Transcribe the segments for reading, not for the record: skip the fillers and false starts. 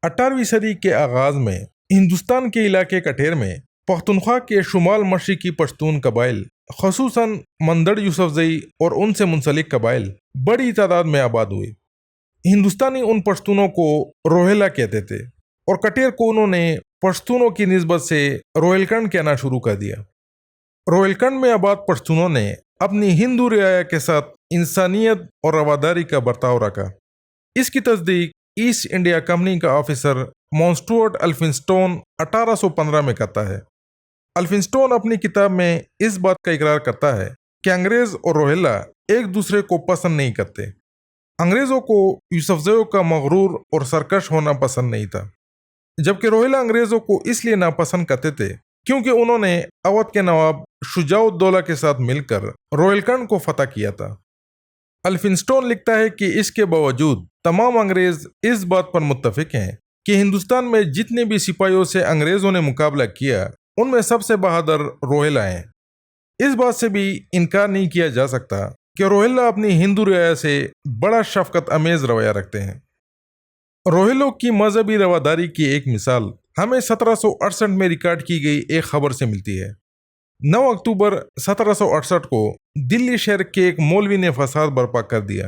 18ویں صدی کے آغاز میں ہندوستان کے علاقے کٹھیر میں پختونخوا کے شمال مشرقی پشتون قبائل خصوصاً مندڑ یوسفزئی اور ان سے منسلک قبائل بڑی تعداد میں آباد ہوئے۔ ہندوستانی ان پشتونوں کو روہیلا کہتے تھے اور کٹھیر کو انہوں نے پشتونوں کی نسبت سے روہلکنڈ کہنا شروع کر دیا۔ روہلکنڈ میں آباد پشتونوں نے اپنی ہندو رعایا کے ساتھ انسانیت اور رواداری کا برتاؤ رکھا۔ اس کی تصدیق ایسٹ انڈیا کمپنی کا آفیسر ماؤنٹ اسٹوارٹ الفنسٹون 1815 میں کرتا ہے۔ الفنسٹون اپنی کتاب میں اس بات کا اقرار کرتا ہے کہ انگریز اور روہیلا ایک دوسرے کو پسند نہیں کرتے۔ انگریزوں کو یوسفزئیوں کا مغرور اور سرکش ہونا پسند نہیں تھا، جبکہ روہیلا انگریزوں کو اس لیے ناپسند کرتے تھے کیونکہ انہوں نے اودھ کے نواب شجاع الدولہ کے ساتھ مل کر روہلکنڈ کو فتح کیا تھا۔ الفنسٹون لکھتا ہے کہ اس کے باوجود تمام انگریز اس بات پر متفق ہیں کہ ہندوستان میں جتنے بھی سپاہیوں سے انگریزوں نے مقابلہ کیا ان میں سب سے بہادر روہیلا ہیں۔ اس بات سے بھی انکار نہیں کیا جا سکتا کہ روہیلا اپنی ہندو رعایا سے بڑا شفقت امیز رویہ رکھتے ہیں۔ روہیلوں کی مذہبی رواداری کی ایک مثال ہمیں 1768 میں ریکارڈ کی گئی ایک خبر سے ملتی ہے۔ 9 اکتوبر 1768 کو دلی شہر کے ایک مولوی نے فساد برپا کر دیا۔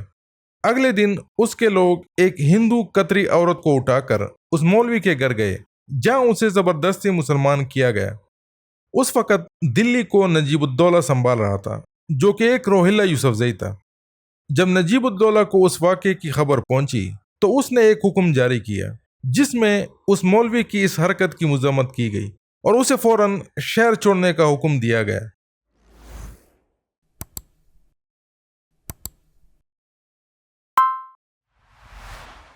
اگلے دن اس کے لوگ ایک ہندو قطری عورت کو اٹھا کر اس مولوی کے گھر گئے جہاں اسے زبردستی مسلمان کیا گیا۔ اس وقت دلی کو نجیب الدولہ سنبھال رہا تھا جو کہ ایک روہیلا یوسفزئی تھا۔ جب نجیب الدولہ کو اس واقعے کی خبر پہنچی تو اس نے ایک حکم جاری کیا جس میں اس مولوی کی اس حرکت کی مذمت کی گئی اور اسے فوراً شہر چھوڑنے کا حکم دیا گیا۔